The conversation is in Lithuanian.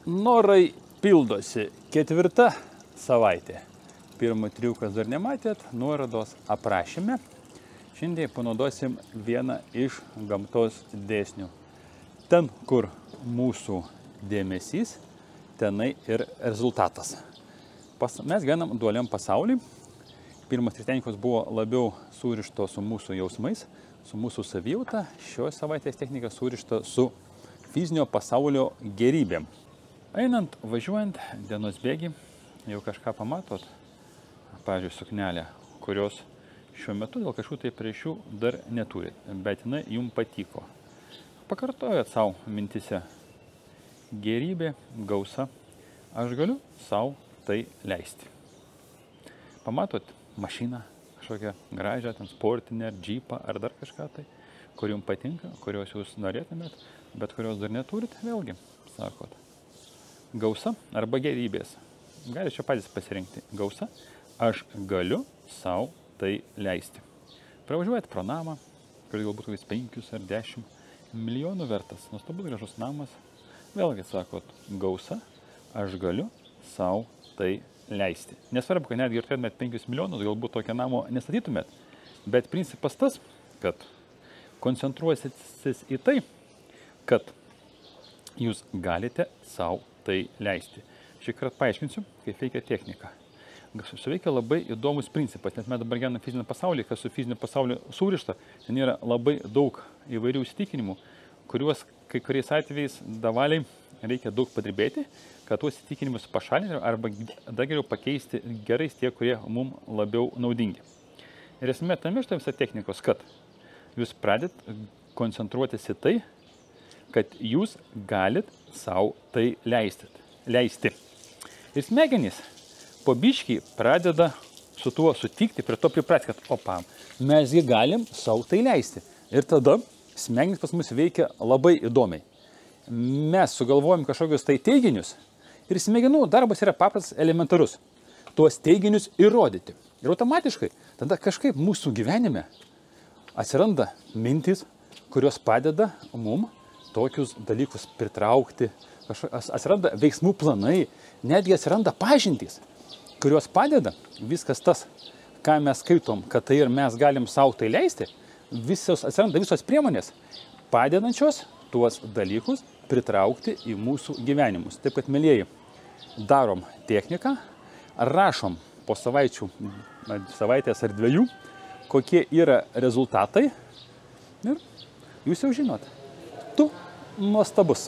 Norai pildosi. 4 savaitė. Pirmą triukas dar nematėt, nuorodos aprašyme. Šiandien panaudosim vieną iš gamtos dėsnių. Ten, kur mūsų dėmesys, tenai ir rezultatas. Mes gyvenam dualiam pasauly. Pirmas 3 technikos buvo labiau surišto su mūsų jausmais, su mūsų savijauta. Šios savaitės technika surišta su fizinio pasaulio gerybėm. Einant, važiuojant, dienos bėgi, jau kažką pamatot, pavyzdžiui, suknelę, kurios šiuo metu dėl kažkokių tai priešių dar neturit, bet jinai jums patiko. Pakartojat savo mintise. Gerybė, gausa, aš galiu savo tai leisti. Pamatot mašiną, kažkokią gražią, ten sportinę, ar džipą, ar dar kažką tai, kur jums patinka, kurios jūs norėtumėt, bet kurios dar neturit, vėlgi, sakot. Gausa arba gerybės. Galite čia patys pasirinkti. Gausa, aš galiu savo tai leisti. Pravažiuojat pro namą, kuris galbūt kokiais 5 ar 10 milijonų vertas. Nuostabus gražus namas. Vėlgi sakot, gausa, aš galiu savo tai leisti. Nesvarbu, kad netgi ir turėtumėt 5 milijonus, galbūt tokio namo nestatytumėt. Bet principas tas, kad koncentruosis į tai, kad jūs galite savo tai leisti. Šį kartą paaiškinsiu, kaip veikia technika. Suveikia labai įdomus principas, nes mes dabar gyvename fizinio pasaulyje, kas su fizinio pasaulio surišta, ten yra labai daug įvairių įsitikinimų, kuriuos kai kuriais atvejais davaliai reikia daug padirbėti, kad tuos įsitikinimus pašalinti arba dar geriau pakeisti gerais tie, kurie mums labiau naudingi. Ir esmė tame šitą visą technikos, kad jūs pradedat koncentruotis į tai, kad jūs galit savo tai leisti. Ir smegenys po biškį pradeda su tuo sutikti, prie to priprasti, kad opa, mesgi galim savo tai leisti. Ir tada smegenys pas mus veikia labai įdomiai. Mes sugalvojam kažkokius tai teiginius ir smegenų darbas yra paprastas, elementarus. Tuos teiginius įrodyti. Ir automatiškai tada kažkaip mūsų gyvenime atsiranda mintis, kurios padeda mum tokius dalykus pritraukti, atsiranda veiksmų planai, netgi atsiranda pažintys, kurios padeda viskas tas, ką mes skaitom, kad tai ir mes galim savo tai leisti, atsiranda visos priemonės, padedančios tuos dalykus pritraukti į mūsų gyvenimus. Taip kad, mielieji, darom techniką, rašom po savaitės ar 2, kokie yra rezultatai ir jūs jau žinot. Tu nuostabus.